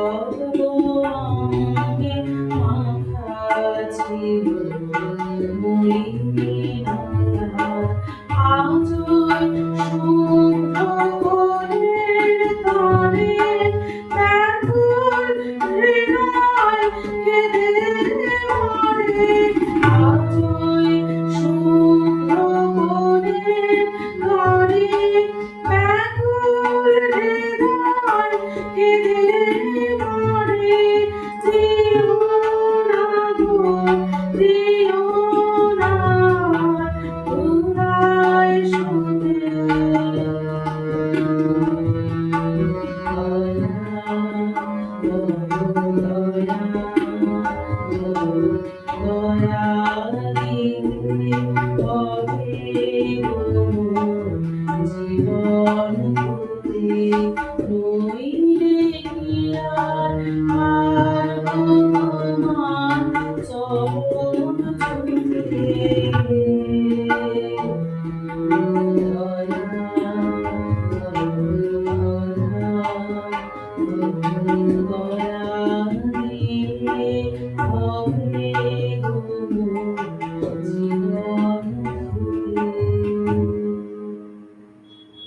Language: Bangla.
সর্বাঙ্গে মাখা ছিল মলিনতা। আজই শুভ্র কোলের তরে ব্যাকুল হৃদয় কেঁদে মরে। আজই শুভ্র কোলের তরে ব্যাকুল হৃদয় কেঁদে মরে। দিও না গো, দিও না উদাস হতে। দয়া দিলে হবে গো জীবন হতে। নইলে কি আর পারব তোমার চরণ ছুঁতে।